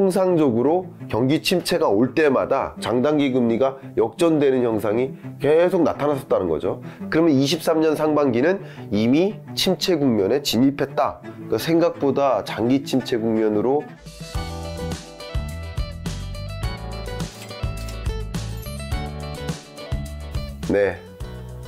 통상적으로 경기 침체가 올 때마다 장단기 금리가 역전되는 현상이 계속 나타났었다는 거죠. 그러면 23년 상반기는 이미 침체 국면에 진입했다. 그러니까 생각보다 장기 침체 국면으로 네,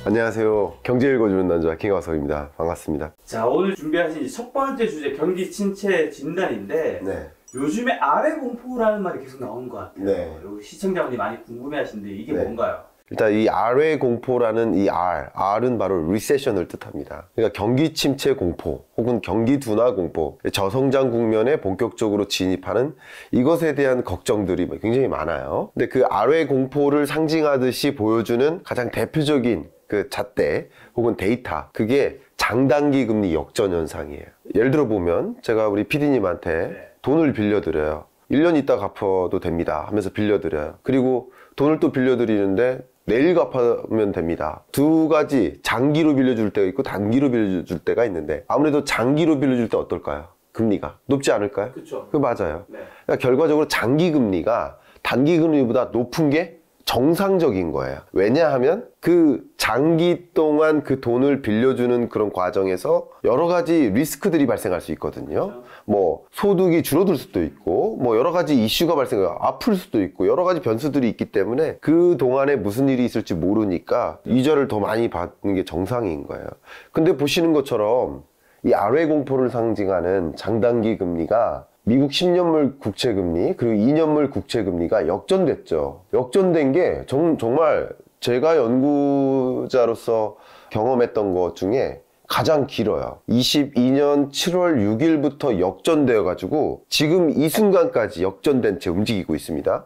안녕하세요. 경제 읽어주는 남자 김광석입니다. 반갑습니다. 자, 오늘 준비하신 첫 번째 주제 경기 침체 진단인데 네. 요즘에 아래 공포라는 말이 계속 나오는 것 같아요. 네. 여기 시청자분들이 많이 궁금해하시는데 이게 네. 뭔가요? 일단 이 아래 공포라는 이 R은 바로 리세션을 뜻합니다. 그러니까 경기 침체 공포 혹은 경기 둔화 공포, 저성장 국면에 본격적으로 진입하는 이것에 대한 걱정들이 굉장히 많아요. 근데 그 아래 공포를 상징하듯이 보여주는 가장 대표적인 그 잣대 혹은 데이터, 그게 장단기 금리 역전 현상이에요. 예를 들어 보면 제가 우리 PD님한테 돈을 빌려드려요. 1년 있다 갚아도 됩니다 하면서 빌려드려요. 그리고 돈을 또 빌려드리는데 내일 갚으면 됩니다. 두 가지, 장기로 빌려줄 때가 있고 단기로 빌려줄 때가 있는데 아무래도 장기로 빌려줄 때 어떨까요? 금리가 높지 않을까요? 그렇죠. 그 맞아요. 네. 그러니까 결과적으로 장기 금리가 단기 금리보다 높은 게 정상적인 거예요. 왜냐하면 그 장기 동안 그 돈을 빌려주는 그런 과정에서 여러 가지 리스크들이 발생할 수 있거든요. 그렇죠. 뭐 소득이 줄어들 수도 있고 뭐 여러 가지 이슈가 발생해요. 아플 수도 있고 여러 가지 변수들이 있기 때문에 그 동안에 무슨 일이 있을지 모르니까 이자를 더 많이 받는 게 정상인 거예요. 근데 보시는 것처럼 이 아래 공포를 상징하는 장단기 금리가 미국 10년물 국채금리 그리고 2년물 국채금리가 역전됐죠. 역전된 게 정말 제가 연구자로서 경험했던 것 중에 가장 길어요. 22년 7월 6일부터 역전되어 가지고 지금 이 순간까지 역전된 채 움직이고 있습니다.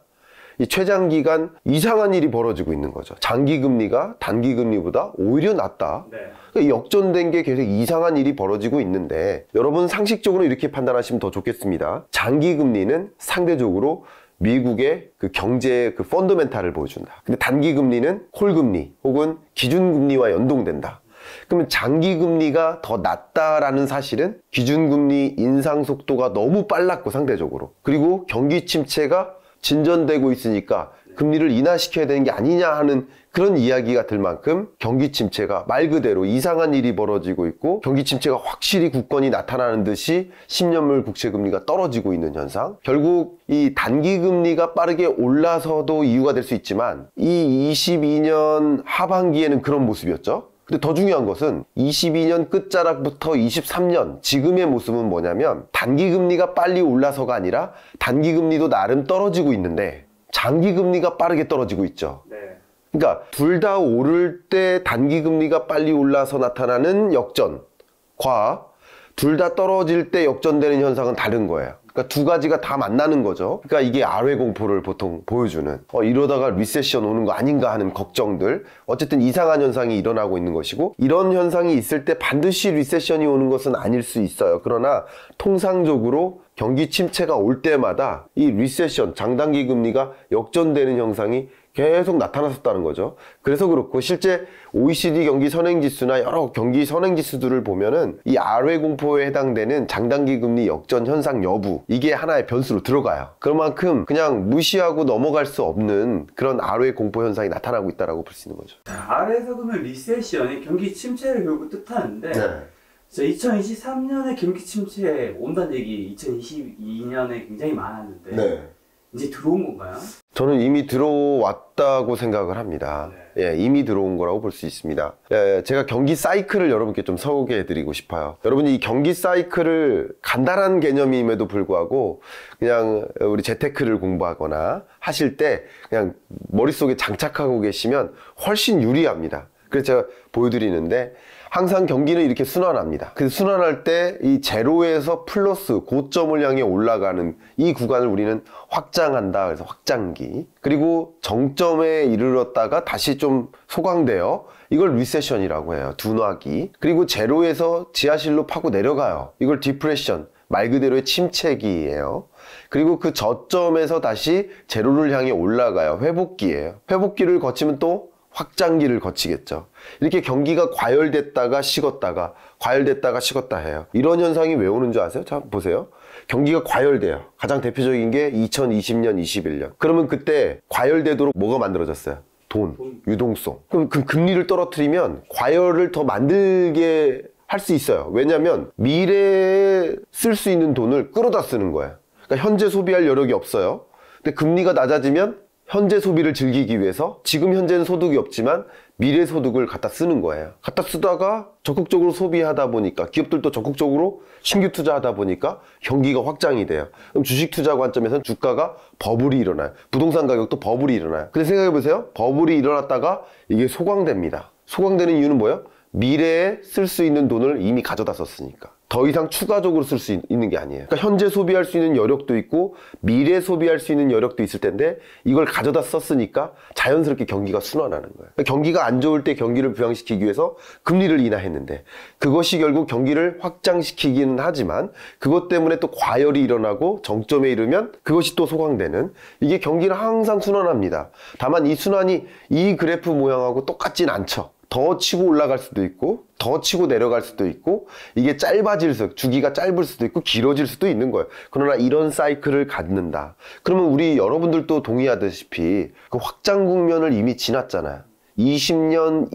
이 최장기간 이상한 일이 벌어지고 있는 거죠. 장기금리가 단기금리보다 오히려 낮다. 네. 그러니까 역전된 게 계속 이상한 일이 벌어지고 있는데 여러분 상식적으로 이렇게 판단하시면 더 좋겠습니다. 장기금리는 상대적으로 미국의 그 경제의 그 펀더멘탈을 보여준다. 근데 단기금리는 콜금리 혹은 기준금리와 연동된다. 그러면 장기금리가 더 낮다라는 사실은 기준금리 인상 속도가 너무 빨랐고 상대적으로 그리고 경기 침체가 진전되고 있으니까 금리를 인하시켜야 되는 게 아니냐 하는 그런 이야기가 들 만큼 경기 침체가 말 그대로 이상한 일이 벌어지고 있고 경기 침체가 확실히 굳건히 나타나는 듯이 10년물 국채금리가 떨어지고 있는 현상. 결국 이 단기금리가 빠르게 올라서도 이유가 될 수 있지만 이 22년 하반기에는 그런 모습이었죠. 근데 더 중요한 것은 22년 끝자락부터 23년 지금의 모습은 뭐냐면 단기금리가 빨리 올라서가 아니라 단기금리도 나름 떨어지고 있는데 장기금리가 빠르게 떨어지고 있죠. 네. 그러니까 둘 다 오를 때 단기금리가 빨리 올라서 나타나는 역전과 둘 다 떨어질 때 역전되는 현상은 다른 거예요. 그러니까 두 가지가 다 만나는 거죠. 그러니까 이게 아래 공포를 보통 보여주는 이러다가 리세션 오는 거 아닌가 하는 걱정들, 어쨌든 이상한 현상이 일어나고 있는 것이고 이런 현상이 있을 때 반드시 리세션이 오는 것은 아닐 수 있어요. 그러나 통상적으로 경기 침체가 올 때마다 이 리세션, 장단기 금리가 역전되는 현상이 계속 나타났었다는 거죠. 그래서 그렇고 실제 OECD 경기 선행지수나 여러 경기 선행지수들을 보면은 이 아래 공포에 해당되는 장단기 금리 역전 현상 여부, 이게 하나의 변수로 들어가요. 그만큼 그냥 무시하고 넘어갈 수 없는 그런 아래 공포 현상이 나타나고 있다고 볼 수 있는 거죠. 자, 아래에서 보면 리세션이 경기 침체를 결국 뜻하는데 네. 2023년에 경기 침체에 온다는 얘기 2022년에 굉장히 많았는데 네. 이제 들어온 건가요? 저는 이미 들어왔다고 생각을 합니다. 네. 예, 이미 들어온 거라고 볼 수 있습니다. 예, 제가 경기 사이클을 여러분께 좀 소개해 드리고 싶어요. 여러분이 이 경기 사이클을 간단한 개념임에도 불구하고 그냥 우리 재테크를 공부하거나 하실 때 그냥 머릿속에 장착하고 계시면 훨씬 유리합니다. 그래서 제가 보여드리는데 항상 경기는 이렇게 순환합니다. 그 순환할 때 이 제로에서 플러스 고점을 향해 올라가는 이 구간을 우리는 확장한다. 그래서 확장기. 그리고 정점에 이르렀다가 다시 좀 소강돼요. 이걸 리세션이라고 해요. 둔화기. 그리고 제로에서 지하실로 파고 내려가요. 이걸 디프레션. 말 그대로의 침체기예요. 그리고 그 저점에서 다시 제로를 향해 올라가요. 회복기예요. 회복기를 거치면 또 확장기를 거치겠죠. 이렇게 경기가 과열됐다가 식었다가 과열됐다가 식었다 해요. 이런 현상이 왜 오는 줄 아세요? 자, 보세요. 경기가 과열돼요. 가장 대표적인 게 2020년, 21년. 그러면 그때 과열되도록 뭐가 만들어졌어요? 돈, 유동성. 그럼 그 금리를 떨어뜨리면 과열을 더 만들게 할 수 있어요. 왜냐하면 미래에 쓸 수 있는 돈을 끌어다 쓰는 거예요. 그러니까 현재 소비할 여력이 없어요. 근데 금리가 낮아지면 현재 소비를 즐기기 위해서 지금 현재는 소득이 없지만 미래 소득을 갖다 쓰는 거예요. 갖다 쓰다가 적극적으로 소비하다 보니까 기업들도 적극적으로 신규 투자하다 보니까 경기가 확장이 돼요. 그럼 주식 투자 관점에서는 주가가 버블이 일어나요. 부동산 가격도 버블이 일어나요. 근데 생각해 보세요. 버블이 일어났다가 이게 소강됩니다. 소강되는 이유는 뭐예요? 미래에 쓸 수 있는 돈을 이미 가져다 썼으니까. 더 이상 추가적으로 쓸 수 있는 게 아니에요. 그러니까 현재 소비할 수 있는 여력도 있고 미래 소비할 수 있는 여력도 있을 텐데 이걸 가져다 썼으니까 자연스럽게 경기가 순환하는 거예요. 그러니까 경기가 안 좋을 때 경기를 부양시키기 위해서 금리를 인하했는데 그것이 결국 경기를 확장시키기는 하지만 그것 때문에 또 과열이 일어나고 정점에 이르면 그것이 또 소강되는, 이게 경기는 항상 순환합니다. 다만 이 순환이 이 그래프 모양하고 똑같진 않죠. 더 치고 올라갈 수도 있고 더 치고 내려갈 수도 있고 이게 짧아질 수, 주기가 짧을 수도 있고 길어질 수도 있는 거예요. 그러나 이런 사이클을 갖는다. 그러면 우리 여러분들도 동의하다시피 그 확장 국면을 이미 지났잖아요. 20년,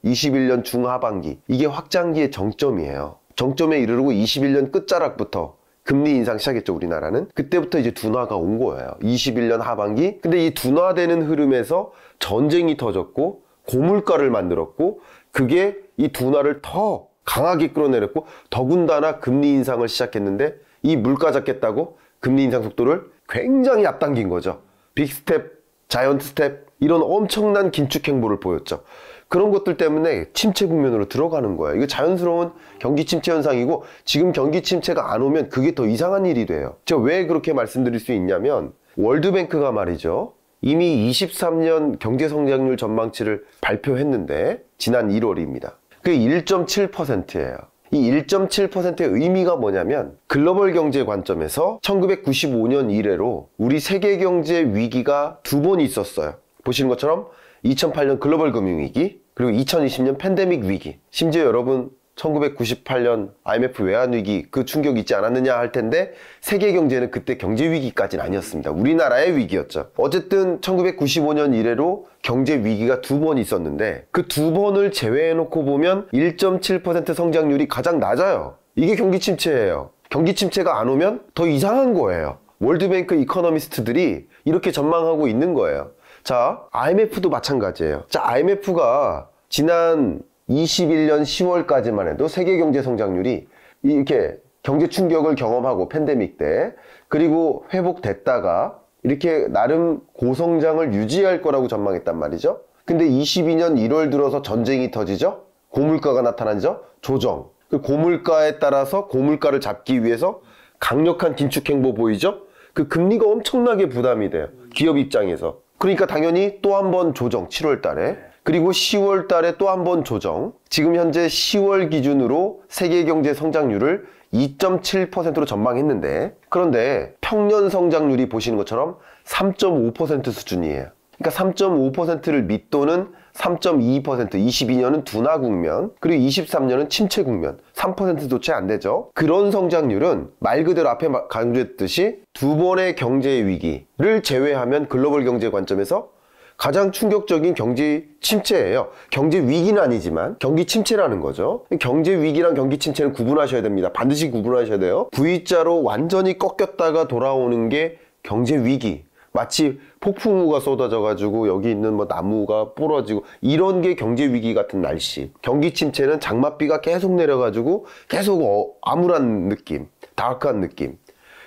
21년 중하반기, 이게 확장기의 정점이에요. 정점에 이르르고 21년 끝자락부터 금리 인상 시작했죠, 우리나라는. 그때부터 이제 둔화가 온 거예요. 21년 하반기. 근데 이 둔화되는 흐름에서 전쟁이 터졌고 고물가를 만들었고 그게 이 둔화를 더 강하게 끌어내렸고 더군다나 금리 인상을 시작했는데 이 물가 잡겠다고 금리 인상 속도를 굉장히 앞당긴 거죠. 빅스텝, 자이언트 스텝, 이런 엄청난 긴축 행보를 보였죠. 그런 것들 때문에 침체 국면으로 들어가는 거예요. 이거 자연스러운 경기 침체 현상이고 지금 경기 침체가 안 오면 그게 더 이상한 일이 돼요. 제가 왜 그렇게 말씀드릴 수 있냐면 월드뱅크가 말이죠. 이미 23년 경제성장률 전망치를 발표했는데 지난 1월입니다. 그게 1.7%예요. 이 1.7%의 의미가 뭐냐면 글로벌 경제 관점에서 1995년 이래로 우리 세계 경제 위기가 두 번 있었어요. 보시는 것처럼 2008년 글로벌 금융위기, 그리고 2020년 팬데믹 위기. 심지어 여러분 1998년 IMF 외환위기 그 충격 있지 않았느냐 할 텐데 세계 경제는 그때 경제 위기까지는 아니었습니다. 우리나라의 위기였죠. 어쨌든 1995년 이래로 경제 위기가 두 번 있었는데 그 두 번을 제외해 놓고 보면 1.7% 성장률이 가장 낮아요. 이게 경기 침체예요. 경기 침체가 안 오면 더 이상한 거예요. 월드뱅크 이코노미스트들이 이렇게 전망하고 있는 거예요. 자, IMF도 마찬가지예요. 자, IMF가 지난 21년 10월까지만 해도 세계 경제 성장률이 이렇게 경제 충격을 경험하고 팬데믹 때 그리고 회복됐다가 이렇게 나름 고성장을 유지할 거라고 전망했단 말이죠. 근데 22년 1월 들어서 전쟁이 터지죠. 고물가가 나타나죠. 조정. 그 고물가에 따라서 고물가를 잡기 위해서 강력한 긴축 행보 보이죠. 그 금리가 엄청나게 부담이 돼요. 기업 입장에서. 그러니까 당연히 또 한 번 조정 7월 달에. 그리고 10월 달에 또 한 번 조정. 지금 현재 10월 기준으로 세계 경제 성장률을 2.7%로 전망했는데 그런데 평년 성장률이 보시는 것처럼 3.5% 수준이에요. 그러니까 3.5%를 밑도는 3.2%, 22년은 둔화 국면, 그리고 23년은 침체 국면, 3%도 채 안 되죠. 그런 성장률은 말 그대로 앞에 강조했듯이 두 번의 경제 위기를 제외하면 글로벌 경제 관점에서 가장 충격적인 경제 침체예요. 경제 위기는 아니지만 경기 침체라는 거죠. 경제 위기랑 경기 침체는 구분하셔야 됩니다. 반드시 구분하셔야 돼요. V자로 완전히 꺾였다가 돌아오는 게 경제 위기. 마치 폭풍우가 쏟아져 가지고 여기 있는 뭐 나무가 부러지고 이런 게 경제 위기 같은 날씨. 경기 침체는 장맛비가 계속 내려가지고 계속 암울한 느낌, 다크한 느낌.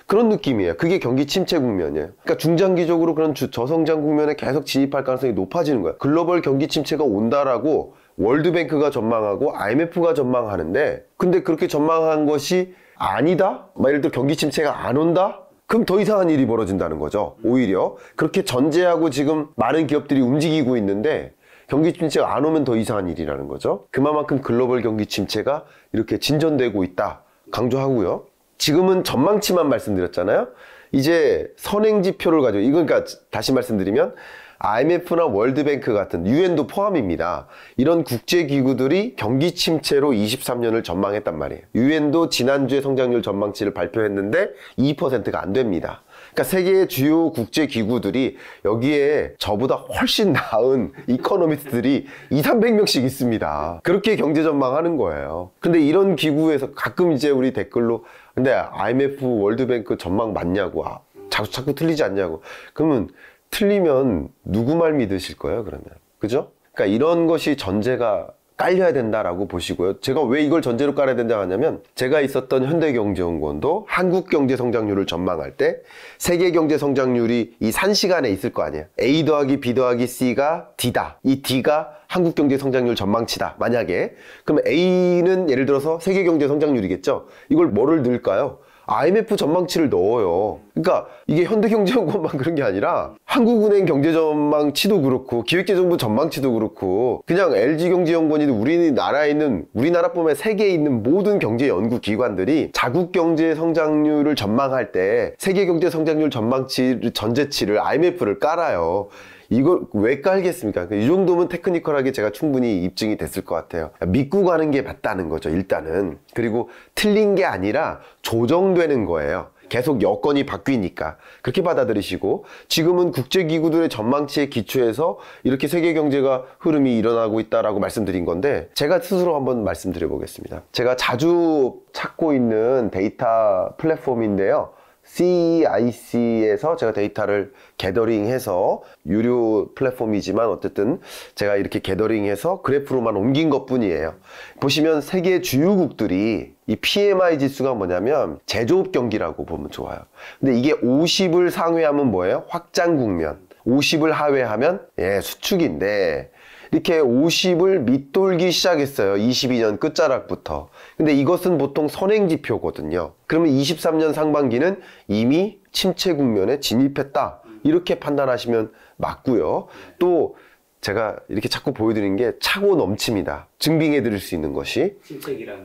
그런 느낌이에요. 그게 경기 침체 국면이에요. 그러니까 중장기적으로 그런 저성장 국면에 계속 진입할 가능성이 높아지는 거예요. 글로벌 경기 침체가 온다라고 월드뱅크가 전망하고 IMF가 전망하는데 근데 그렇게 전망한 것이 아니다? 예를 들어 경기 침체가 안 온다? 그럼 더 이상한 일이 벌어진다는 거죠. 오히려 그렇게 전제하고 지금 많은 기업들이 움직이고 있는데 경기 침체가 안 오면 더 이상한 일이라는 거죠. 그만큼 글로벌 경기 침체가 이렇게 진전되고 있다 강조하고요. 지금은 전망치만 말씀드렸잖아요. 이제 선행지표를 가지고, 이건 그러니까 다시 말씀드리면 IMF나 월드뱅크 같은 유엔도 포함입니다. 이런 국제기구들이 경기 침체로 23년을 전망했단 말이에요. 유엔도 지난주에 성장률 전망치를 발표했는데 2%가 안 됩니다. 그러니까 세계의 주요 국제기구들이 여기에 저보다 훨씬 나은 이코노미스트들이 200~300명씩 있습니다. 그렇게 경제 전망하는 거예요. 근데 이런 기구에서 가끔 이제 우리 댓글로 근데 IMF, 월드뱅크 전망 맞냐고, 자꾸 틀리지 않냐고. 그러면 틀리면 누구 말 믿으실 거예요, 그러면? 그죠? 그러니까 이런 것이 전제가 깔려야 된다라고 보시고요. 제가 왜 이걸 전제로 깔아야 된다고 하냐면 제가 있었던 현대경제연구원도 한국 경제 성장률을 전망할 때 세계 경제 성장률이 이 산시간에 있을 거 아니에요. A 더하기 B 더하기 C가 D다. 이 D가 한국 경제 성장률 전망치다. 만약에 그럼 A는 예를 들어서 세계 경제 성장률이겠죠. 이걸 뭐를 넣을까요? IMF 전망치를 넣어요. 그러니까 이게 현대경제연구원만 그런 게 아니라 한국은행 경제전망치도 그렇고 기획재정부 전망치도 그렇고 그냥 LG경제연구원이든 우리나라에 있는 우리나라뿐만 세계에 있는 모든 경제연구기관들이 자국 경제 성장률을 전망할 때 세계 경제 성장률 전망치 전제치를 IMF를 깔아요. 이걸 왜 깔겠습니까? 이 정도면 테크니컬하게 제가 충분히 입증이 됐을 것 같아요. 믿고 가는 게 맞다는 거죠, 일단은. 그리고 틀린 게 아니라 조정되는 거예요. 계속 여건이 바뀌니까. 그렇게 받아들이시고 지금은 국제기구들의 전망치에 기초해서 이렇게 세계 경제가 흐름이 일어나고 있다라고 말씀드린 건데 제가 스스로 한번 말씀드려 보겠습니다. 제가 자주 찾고 있는 데이터 플랫폼인데요. CIC에서 제가 데이터를 게더링해서 유료 플랫폼이지만 어쨌든 제가 이렇게 게더링해서 그래프로만 옮긴 것 뿐이에요. 보시면 세계 주요국들이 이 PMI 지수가 뭐냐면 제조업 경기라고 보면 좋아요. 근데 이게 50을 상회하면 뭐예요? 확장 국면. 50을 하회하면 수축인데 이렇게 50을 밑돌기 시작했어요. 22년 끝자락부터. 근데 이것은 보통 선행지표거든요. 그러면 23년 상반기는 이미 침체 국면에 진입했다. 이렇게 판단하시면 맞고요. 또 제가 이렇게 자꾸 보여드리는 게 차고 넘칩니다. 증빙해 드릴 수 있는 것이. 침체기라는.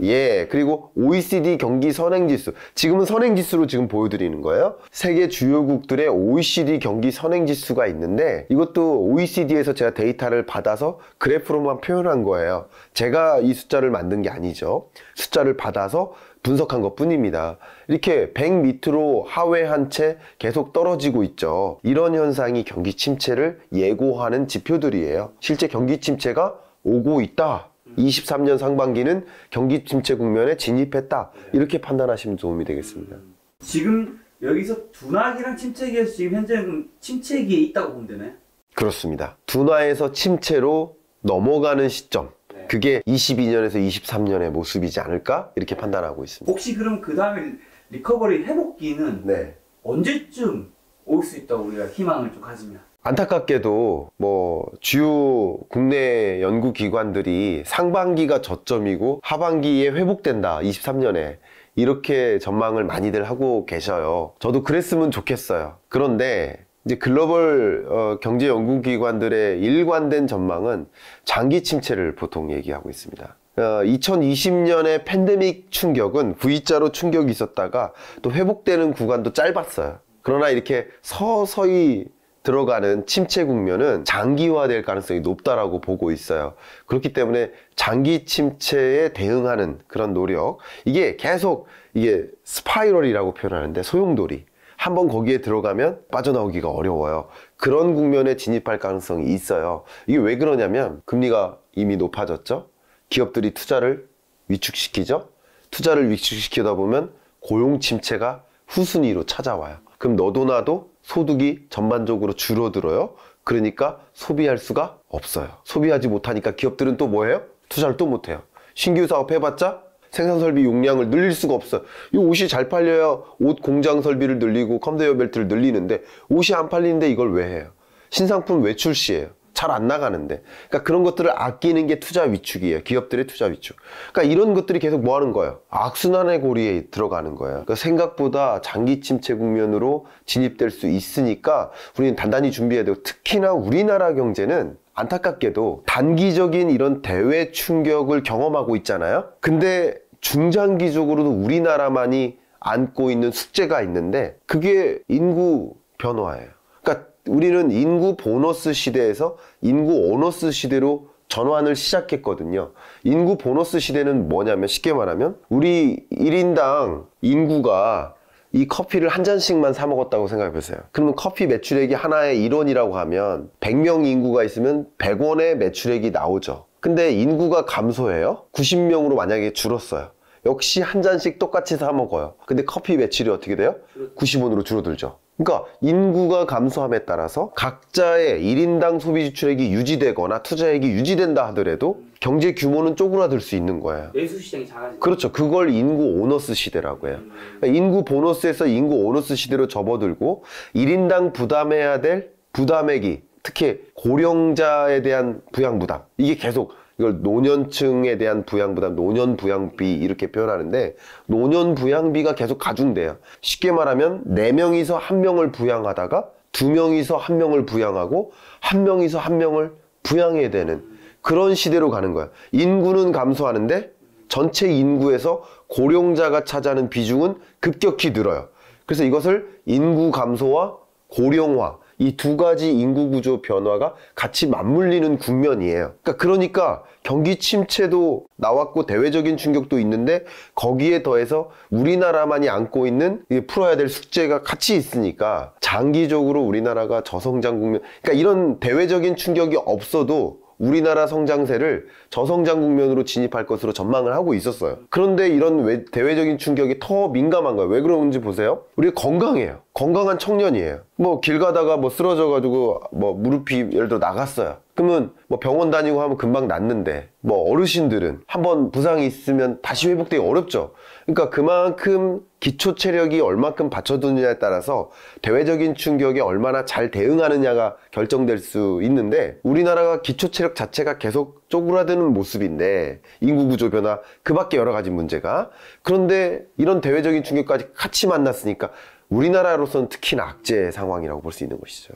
그리고 OECD 경기 선행지수. 지금은 선행지수로 지금 보여드리는 거예요. 세계 주요국들의 OECD 경기 선행지수가 있는데 이것도 OECD에서 제가 데이터를 받아서 그래프로만 표현한 거예요. 제가 이 숫자를 만든 게 아니죠. 숫자를 받아서 분석한 것 뿐입니다. 이렇게 100 밑으로 하회한 채 계속 떨어지고 있죠. 이런 현상이 경기 침체를 예고하는 지표들이에요. 실제 경기 침체가 오고 있다. 23년 상반기는 경기 침체 국면에 진입했다. 이렇게 판단하시면 도움이 되겠습니다. 지금 여기서 둔화기랑 침체기에서 지금 현재는 침체기에 있다고 보면 되나요? 그렇습니다. 둔화에서 침체로 넘어가는 시점. 그게 22년에서 23년의 모습이지 않을까? 이렇게 판단하고 있습니다. 혹시 그럼 그 다음에 리커버리 회복기는 언제쯤 올 수 있다고 우리가 희망을 좀 가지면? 안타깝게도 뭐 주요 국내 연구기관들이 상반기가 저점이고 하반기에 회복된다 23년에 이렇게 전망을 많이들 하고 계셔요. 저도 그랬으면 좋겠어요. 그런데 이제 글로벌 경제 연구기관들의 일관된 전망은 장기 침체를 보통 얘기하고 있습니다. 2020년의 팬데믹 충격은 V자로 충격이 있었다가 또 회복되는 구간도 짧았어요. 그러나 이렇게 서서히 들어가는 침체 국면은 장기화될 가능성이 높다라고 보고 있어요. 그렇기 때문에 장기 침체에 대응하는 그런 노력, 이게 계속 이게 스파이럴이라고 표현하는데 소용돌이. 한번 거기에 들어가면 빠져나오기가 어려워요. 그런 국면에 진입할 가능성이 있어요. 이게 왜 그러냐면 금리가 이미 높아졌죠. 기업들이 투자를 위축시키죠. 투자를 위축시키다 보면 고용 침체가 후순위로 찾아와요. 그럼 너도 나도 소득이 전반적으로 줄어들어요. 그러니까 소비할 수가 없어요. 소비하지 못하니까 기업들은 또 뭐해요? 투자를 또 못해요. 신규 사업 해봤자 생산 설비 용량을 늘릴 수가 없어요. 이 옷이 잘 팔려야 옷 공장 설비를 늘리고 컨베이어 벨트를 늘리는데 옷이 안 팔리는데 이걸 왜 해요? 신상품 왜 출시해요? 잘 안 나가는데. 그러니까 그런 것들을 아끼는 게 투자 위축이에요. 기업들의 투자 위축. 그러니까 이런 것들이 계속 뭐 하는 거예요? 악순환의 고리에 들어가는 거예요. 그러니까 생각보다 장기 침체 국면으로 진입될 수 있으니까 우리는 단단히 준비해야 되고, 특히나 우리나라 경제는 안타깝게도 단기적인 이런 대외 충격을 경험하고 있잖아요. 근데 중장기적으로도 우리나라만이 안고 있는 숙제가 있는데 그게 인구 변화예요. 그러니까 우리는 인구 보너스 시대에서 인구 오너스 시대로 전환을 시작했거든요. 인구 보너스 시대는 뭐냐면 쉽게 말하면 우리 1인당 인구가 이 커피를 한 잔씩만 사 먹었다고 생각해 보세요. 그러면 커피 매출액이 하나에 1원이라고 하면 100명 인구가 있으면 100원의 매출액이 나오죠. 근데 인구가 감소해요. 90명으로 만약에 줄었어요. 역시 한 잔씩 똑같이 사 먹어요. 근데 커피 매출이 어떻게 돼요? 90원으로 줄어들죠. 그러니까 인구가 감소함에 따라서 각자의 1인당 소비 지출액이 유지되거나 투자액이 유지된다 하더라도 경제 규모는 쪼그라들 수 있는 거예요. 내수 시장이 작아지죠. 그렇죠. 그걸 인구 오너스 시대라고 해요. 그러니까 인구 보너스에서 인구 오너스 시대로 접어들고 1인당 부담해야 될 부담액이 특히 고령자에 대한 부양 부담 이게 계속 이걸 노년층에 대한 부양부담, 노년 부양비 이렇게 표현하는데 노년 부양비가 계속 가중돼요. 쉽게 말하면 4명이서 1명을 부양하다가 2명이서 1명을 부양하고 1명이서 1명을 부양해야 되는 그런 시대로 가는 거야. 인구는 감소하는데 전체 인구에서 고령자가 차지하는 비중은 급격히 늘어요. 그래서 이것을 인구 감소와 고령화 이 두 가지 인구 구조 변화가 같이 맞물리는 국면이에요. 그러니까 경기 침체도 나왔고 대외적인 충격도 있는데 거기에 더해서 우리나라만이 안고 있는 풀어야 될 숙제가 같이 있으니까 장기적으로 우리나라가 저성장 국면 그러니까 이런 대외적인 충격이 없어도 우리나라 성장세를 저성장 국면으로 진입할 것으로 전망을 하고 있었어요. 그런데 이런 대외적인 충격이 더 민감한 거예요. 왜 그런지 보세요. 우리 건강해요. 건강한 청년이에요. 뭐 길 가다가 뭐 쓰러져가지고 뭐 무릎이 예를 들어 나갔어요. 그러면 뭐 병원 다니고 하면 금방 낫는데 뭐 어르신들은 한번 부상이 있으면 다시 회복되기 어렵죠. 그러니까 그만큼 기초 체력이 얼마큼 받쳐두느냐에 따라서 대외적인 충격에 얼마나 잘 대응하느냐가 결정될 수 있는데 우리나라가 기초 체력 자체가 계속 쪼그라드는 모습인데 인구 구조 변화 그 밖에 여러 가지 문제가 그런데 이런 대외적인 충격까지 같이 만났으니까 우리나라로서는 특히나 악재 상황이라고 볼 수 있는 것이죠.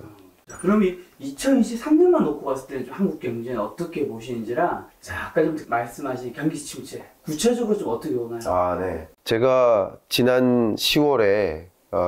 그럼 이 2023년만 놓고 봤을 때는 좀 한국 경제는 어떻게 보시는지랑 자, 아까 좀 말씀하신 경기 침체 구체적으로 좀 어떻게 보나요? 네. 제가 지난 10월에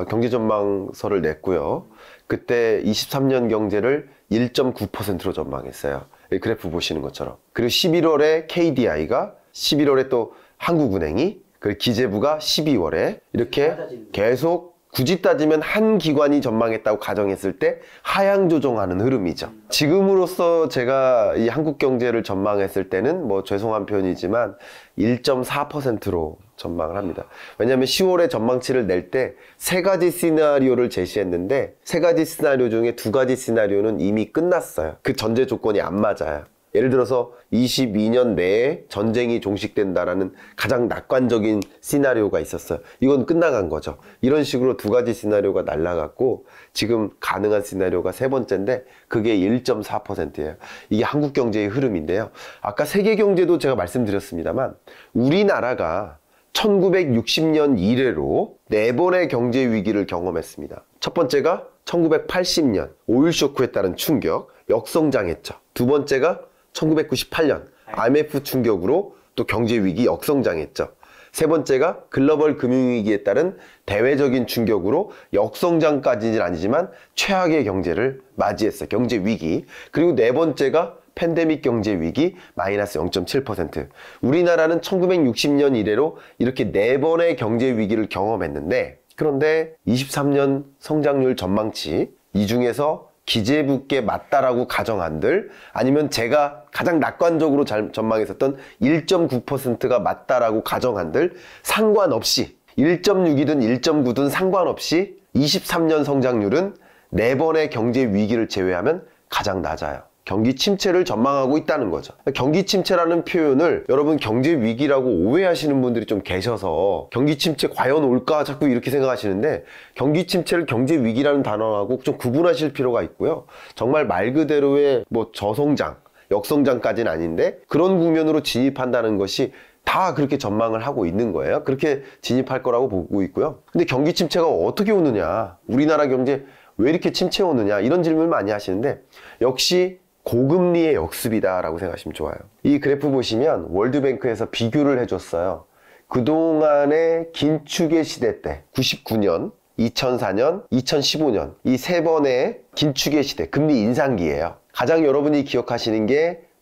경제 전망서를 냈고요. 그때 23년 경제를 1.9%로 전망했어요. 이 그래프 보시는 것처럼. 그리고 11월에 KDI가 11월에 또 한국은행이 그리고 기재부가 12월에 이렇게 계속 굳이 따지면 한 기관이 전망했다고 가정했을 때 하향 조정하는 흐름이죠. 지금으로서 제가 이 한국 경제를 전망했을 때는 뭐 죄송한 표현이지만 1.4%로 전망을 합니다. 왜냐하면 10월에 전망치를 낼 때 3가지 시나리오를 제시했는데 3가지 시나리오 중에 2가지 시나리오는 이미 끝났어요. 그 전제 조건이 안 맞아요. 예를 들어서 22년 내에 전쟁이 종식된다라는 가장 낙관적인 시나리오가 있었어요. 이건 끝나간 거죠. 이런 식으로 2가지 시나리오가 날라갔고 지금 가능한 시나리오가 3번째인데 그게 1.4%예요. 이게 한국 경제의 흐름인데요. 아까 세계 경제도 제가 말씀드렸습니다만 우리나라가 1960년 이래로 4번의 경제 위기를 경험했습니다. 첫 번째가 1980년 오일 쇼크에 따른 충격, 역성장했죠. 두 번째가 1998년 IMF 충격으로 또 경제 위기 역성장했죠. 세 번째가 글로벌 금융위기에 따른 대외적인 충격으로 역성장까지는 아니지만 최악의 경제를 맞이했어요. 경제 위기. 그리고 네 번째가 팬데믹 경제 위기 마이너스 0.7%. 우리나라는 1960년 이래로 이렇게 4번의 경제 위기를 경험했는데 그런데 23년 성장률 전망치 이 중에서 기재부께 맞다라고 가정한들 아니면 제가 가장 낙관적으로 전망했었던 1.9%가 맞다라고 가정한들 상관없이 1.6이든 1.9든 상관없이 23년 성장률은 4번의 경제 위기를 제외하면 가장 낮아요. 경기 침체를 전망하고 있다는 거죠. 경기 침체라는 표현을 여러분 경제 위기라고 오해하시는 분들이 좀 계셔서 경기 침체 과연 올까 자꾸 이렇게 생각하시는데 경기 침체를 경제 위기라는 단어하고 좀 구분하실 필요가 있고요. 정말 말 그대로의 뭐 저성장, 역성장까지는 아닌데 그런 국면으로 진입한다는 것이 다 그렇게 전망을 하고 있는 거예요. 그렇게 진입할 거라고 보고 있고요. 근데 경기 침체가 어떻게 오느냐, 우리나라 경제 왜 이렇게 침체 오느냐 이런 질문을 많이 하시는데 역시 고금리의 역습이다라고 생각하시면 좋아요. 이 그래프 보시면 월드뱅크에서 비교를 해줬어요. 그동안의 긴축의 시대 때 99년 2004년, 2015년 이 세 번의 긴축의 시대, 금리 인상기예요. 가장 여러분이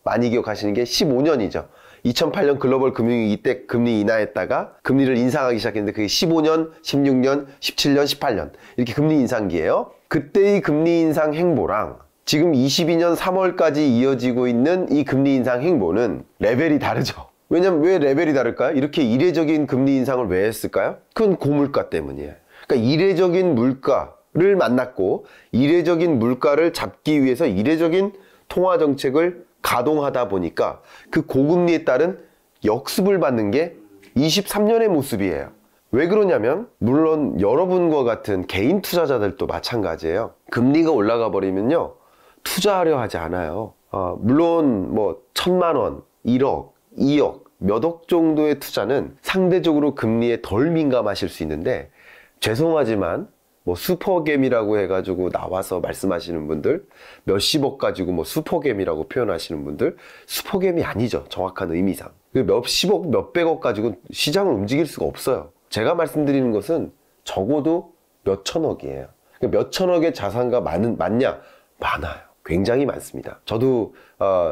많이 기억하시는 게 15년이죠. 2008년 글로벌 금융위기 때 금리 인하했다가 금리를 인상하기 시작했는데 그게 15년, 16년, 17년, 18년 이렇게 금리 인상기예요. 그때의 금리 인상 행보랑 지금 22년 3월까지 이어지고 있는 이 금리 인상 행보는 레벨이 다르죠. 왜냐면 왜 레벨이 다를까요? 이렇게 이례적인 금리 인상을 왜 했을까요? 그건 고물가 때문이에요. 그러니까 이례적인 물가를 만났고 이례적인 물가를 잡기 위해서 이례적인 통화 정책을 가동하다 보니까 그 고금리에 따른 역습을 받는 게 23년의 모습이에요. 왜 그러냐면 물론 여러분과 같은 개인 투자자들도 마찬가지예요. 금리가 올라가 버리면요 투자하려 하지 않아요. 물론 뭐 1,000만 원, 1억, 2억, 몇 억 정도의 투자는 상대적으로 금리에 덜 민감하실 수 있는데 죄송하지만 뭐 슈퍼겜이라고 해가지고 나와서 말씀하시는 분들 몇십억 가지고 뭐 슈퍼겜이라고 표현하시는 분들 슈퍼겜이 아니죠. 정확한 의미상 몇십억 몇백억 가지고 시장을 움직일 수가 없어요. 제가 말씀드리는 것은 적어도 몇천억이에요. 몇천억의 자산가 많냐? 많아요. 굉장히 많습니다. 저도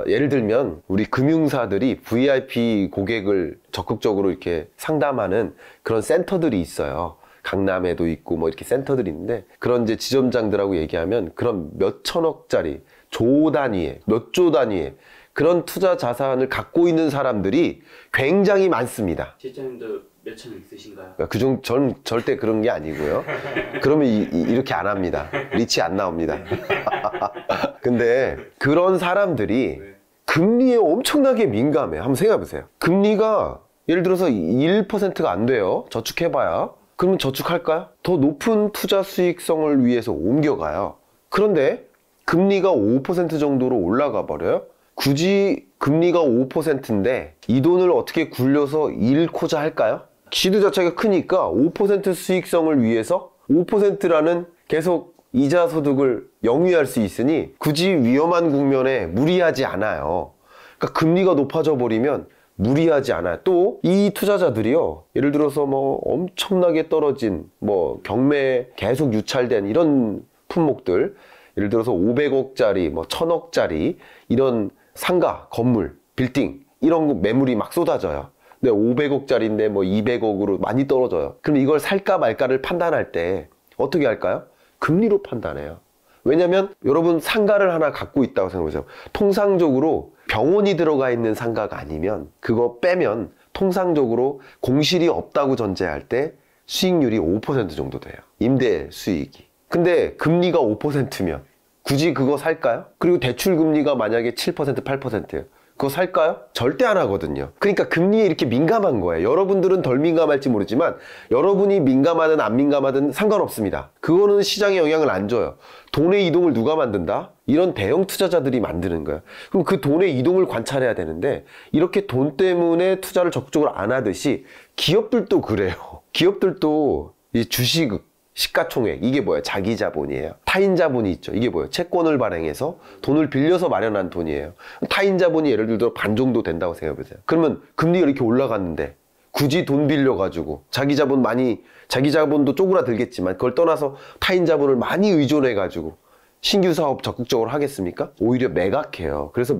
예를 들면 우리 금융사들이 VIP 고객을 적극적으로 이렇게 상담하는 그런 센터들이 있어요. 강남에도 있고 뭐 이렇게 센터들이 있는데 그런 이제 지점장들하고 얘기하면 그런 몇천억짜리 조 단위의 몇 조 단위의 그런 투자 자산을 갖고 있는 사람들이 굉장히 많습니다. 실장님도 몇천억 있으신가요? 전 절대 그런 게 아니고요. 그러면 이렇게 안 합니다. 리치 안 나옵니다. 근데 그런 사람들이 금리에 엄청나게 민감해요. 한번 생각해 보세요. 금리가 예를 들어서 1%가 안 돼요. 저축해봐야. 그러면 저축할까요? 더 높은 투자 수익성을 위해서 옮겨가요. 그런데 금리가 5% 정도로 올라가 버려요. 굳이 금리가 5%인데 이 돈을 어떻게 굴려서 잃고자 할까요? 시드 자체가 크니까 5% 수익성을 위해서 5%라는 계속 이자 소득을 영위할 수 있으니 굳이 위험한 국면에 무리하지 않아요. 그러니까 금리가 높아져 버리면 무리하지 않아요. 또 이 투자자들이요. 예를 들어서 뭐 엄청나게 떨어진 뭐 경매에 계속 유찰된 이런 품목들 예를 들어서 500억짜리 뭐 1000억짜리 이런 상가, 건물, 빌딩 이런 거 매물이 막 쏟아져요. 근데 500억짜리인데 뭐 200억으로 많이 떨어져요. 그럼 이걸 살까 말까를 판단할 때 어떻게 할까요? 금리로 판단해요. 왜냐면 여러분 상가를 하나 갖고 있다고 생각해보세요. 통상적으로 병원이 들어가 있는 상가가 아니면 그거 빼면 통상적으로 공실이 없다고 전제할 때 수익률이 5% 정도 돼요. 임대 수익이. 근데 금리가 5%면 굳이 그거 살까요? 그리고 대출 금리가 만약에 7%, 8%예요. 그거 살까요? 절대 안 하거든요. 그러니까 금리에 이렇게 민감한 거예요. 여러분들은 덜 민감할지 모르지만 여러분이 민감하든 안 민감하든 상관없습니다. 그거는 시장에 영향을 안 줘요. 돈의 이동을 누가 만든다? 이런 대형 투자자들이 만드는 거예요. 그럼 그 돈의 이동을 관찰해야 되는데 이렇게 돈 때문에 투자를 적극적으로 안 하듯이 기업들도 그래요. 기업들도 이 주식 시가총액 이게 뭐예요? 자기 자본이에요. 타인 자본이 있죠. 이게 뭐예요? 채권을 발행해서 돈을 빌려서 마련한 돈이에요. 타인 자본이 예를 들어 반 정도 된다고 생각해보세요. 그러면 금리가 이렇게 올라갔는데 굳이 돈 빌려가지고 자기 자본도 쪼그라들겠지만 그걸 떠나서 타인 자본을 많이 의존해가지고 신규 사업 적극적으로 하겠습니까? 오히려 매각해요. 그래서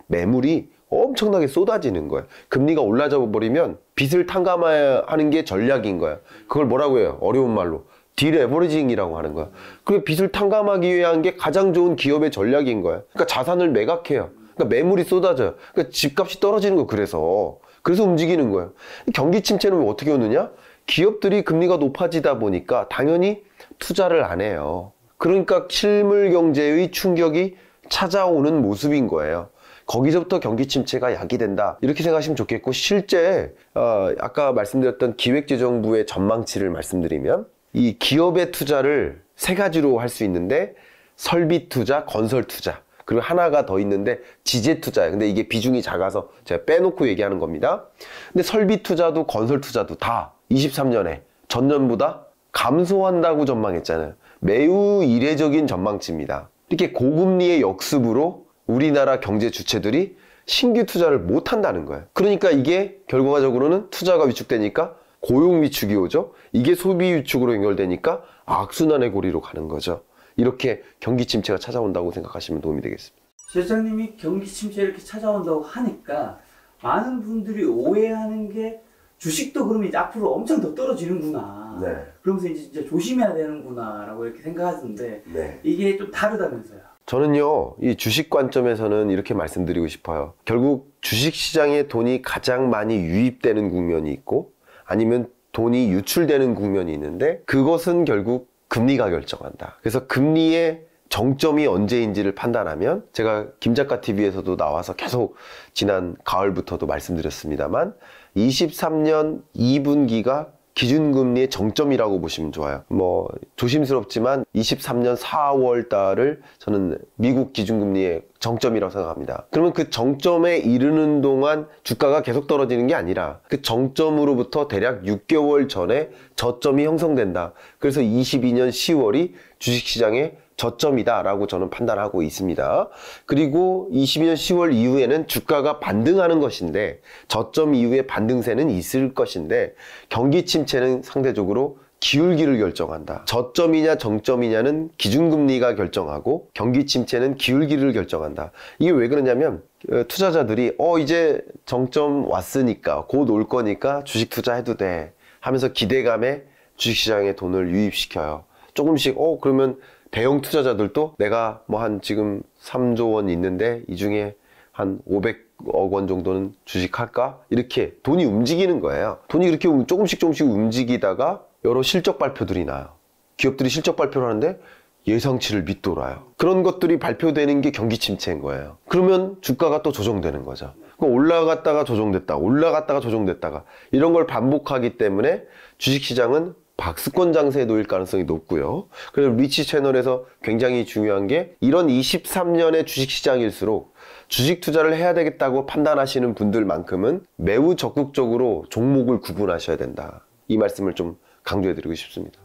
매물이 엄청나게 쏟아지는 거예요. 금리가 올라져 버리면 빚을 탕감하는 게 전략인 거예요. 그걸 뭐라고 해요? 어려운 말로. 디레버리징이라고 하는 거야. 그 빚을 탕감하기 위한 게 가장 좋은 기업의 전략인 거야. 그러니까 자산을 매각해요. 그러니까 매물이 쏟아져요. 그러니까 집값이 떨어지는 거 그래서 움직이는 거예요. 경기 침체는 왜 어떻게 오느냐? 기업들이 금리가 높아지다 보니까 당연히 투자를 안 해요. 그러니까 실물 경제의 충격이 찾아오는 모습인 거예요. 거기서부터 경기 침체가 야기된다 이렇게 생각하시면 좋겠고 실제 아까 말씀드렸던 기획재정부의 전망치를 말씀드리면 이 기업의 투자를 세 가지로 할 수 있는데 설비 투자, 건설 투자 그리고 하나가 더 있는데 지재 투자예요. 근데 이게 비중이 작아서 제가 빼놓고 얘기하는 겁니다. 근데 설비 투자도 건설 투자도 다 23년에 전년보다 감소한다고 전망했잖아요. 매우 이례적인 전망치입니다. 이렇게 고금리의 역습으로 우리나라 경제 주체들이 신규 투자를 못 한다는 거예요. 그러니까 이게 결과적으로는 투자가 위축되니까 고용 위축이 오죠. 이게 소비 위축으로 연결되니까 악순환의 고리로 가는 거죠. 이렇게 경기 침체가 찾아온다고 생각하시면 도움이 되겠습니다. 실장님이 경기 침체 이렇게 찾아온다고 하니까 많은 분들이 오해하는 게 주식도 그러면 이제 앞으로 엄청 더 떨어지는구나. 네. 그러면서 이제 진짜 조심해야 되는구나라고 이렇게 생각하는데 네. 이게 좀 다르다면서요. 저는요, 이 주식 관점에서는 이렇게 말씀드리고 싶어요. 결국 주식 시장에 돈이 가장 많이 유입되는 국면이 있고 아니면 돈이 유출되는 국면이 있는데 그것은 결국 금리가 결정한다. 그래서 금리의 정점이 언제인지를 판단하면 제가 김작가 TV에서도 나와서 계속 지난 가을부터도 말씀드렸습니다만 23년 2분기가 기준금리의 정점이라고 보시면 좋아요. 뭐 조심스럽지만 23년 4월 달을 저는 미국 기준금리의 정점이라고 생각합니다. 그러면 그 정점에 이르는 동안 주가가 계속 떨어지는 게 아니라 그 정점으로부터 대략 6개월 전에 저점이 형성된다. 그래서 22년 10월이 주식시장의 저점이다 라고 저는 판단하고 있습니다. 그리고 22년 10월 이후에는 주가가 반등하는 것인데 저점 이후에 반등세는 있을 것인데 경기 침체는 상대적으로 기울기를 결정한다. 저점이냐 정점이냐는 기준금리가 결정하고 경기 침체는 기울기를 결정한다. 이게 왜 그러냐면 투자자들이 이제 정점 왔으니까 곧 올 거니까 주식 투자해도 돼 하면서 기대감에 주식시장에 돈을 유입시켜요. 조금씩 그러면 대형 투자자들도 내가 뭐 한 지금 3조 원 있는데 이 중에 한 500억 원 정도는 주식할까? 이렇게 돈이 움직이는 거예요. 돈이 그렇게 조금씩 움직이다가 여러 실적 발표들이 나요. 기업들이 실적 발표를 하는데 예상치를 밑돌아요. 그런 것들이 발표되는 게 경기 침체인 거예요. 그러면 주가가 또 조정되는 거죠. 올라갔다가 조정됐다가 올라갔다가 조정됐다가 이런 걸 반복하기 때문에 주식시장은 박스권 장세에 놓일 가능성이 높고요. 그래서 리치 채널에서 굉장히 중요한 게 이런 23년의 주식시장일수록 주식 투자를 해야 되겠다고 판단하시는 분들만큼은 매우 적극적으로 종목을 구분하셔야 된다. 이 말씀을 좀 강조해 드리고 싶습니다.